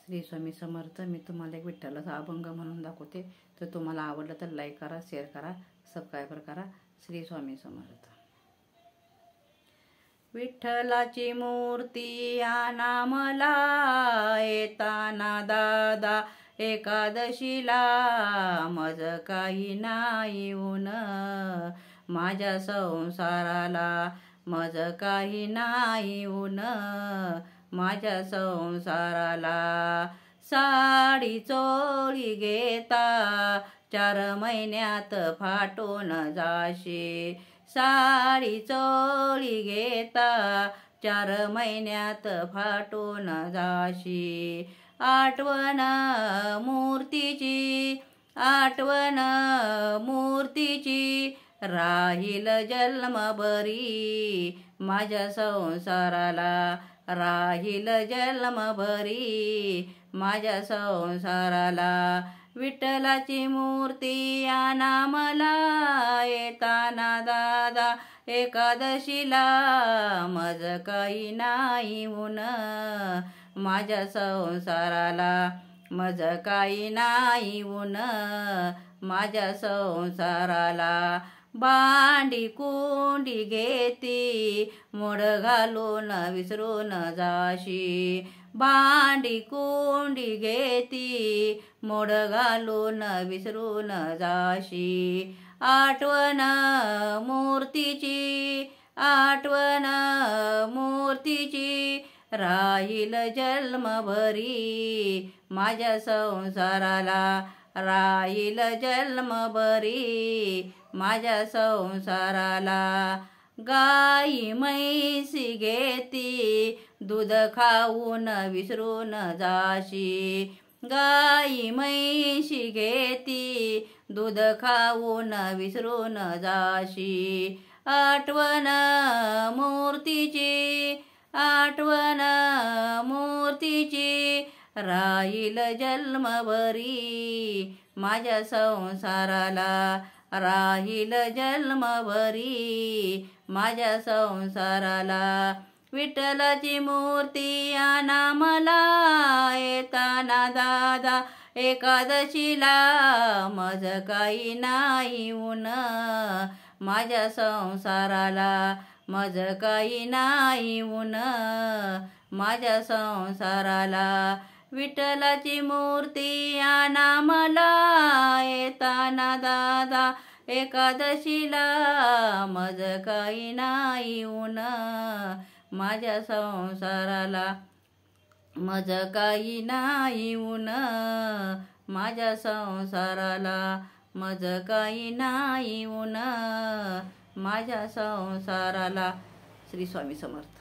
श्री स्वामी समर्थ. मी तुम्हाला एक विठ्ठलाचा अभंग म्हणून दाखवते. तर तुम्हाला आवडलं तर लाईक करा, शेअर करा, सबस्क्राईब करा. श्री स्वामी समर्थ. विठ्ठलाची मूर्ती आणा मला, येताना दादा एकादशीला. मज काही नाही ऊन माझ्या संसाराला, मज काही नाही ऊन माझ्या संसाराला. साडी चोळी घेता 4 महिन्यात फाटून जाशी, साडी चोळी घेता 4 महिन्यात फाटून जाशी. आठवण मूर्तीची, आठवण मूर्तीची राहील जन्मभरी माझ्या संसाराला, राहील जन्मभरी माझ्या संसाराला. विठ्ठलाची मूर्ती आणा मला, येताना दादा एकादशीला. मज काही नाही ऊन माझ्या संसाराला, मज काही नाही ऊन माझ्या संसाराला. भांडी कुंडी घेती मोड घालून विसरून जाशी, भांडी कुंडी घेती मोड घालून विसरून जाशी. आठवण मूर्तीची, आठवण मूर्तीची राहील जन्मभरी माझ्या संसाराला, राहील जन्मभरी माझ्या संसाराला. गाई म्हैसी घेती दूध खाऊन विसरून जाशी, गाई म्हैशी घेती दूध खाऊन विसरून जाशी. आठवण मूर्तीची, आठवण मूर्तीची राहील जन्मभरी माझ्या संसाराला, राहील जन्मभरी माझ्या संसाराला. विठ्ठलाची मूर्ती आणा मला, येताना दादा एकादशीला. मज काही नाही ऊन माझ्या संसाराला, मज काही नाही ऊन माझ्या संसाराला. विठ्ठलाची मूर्ती आणा मला, येताना दादा एकादशीला. मज काही नाही ऊन माझ्या संसाराला, मज काही नाही ऊन माझ्या संसाराला, मज काही नाही ऊन माझ्या संसाराला. श्री स्वामी समर्थ.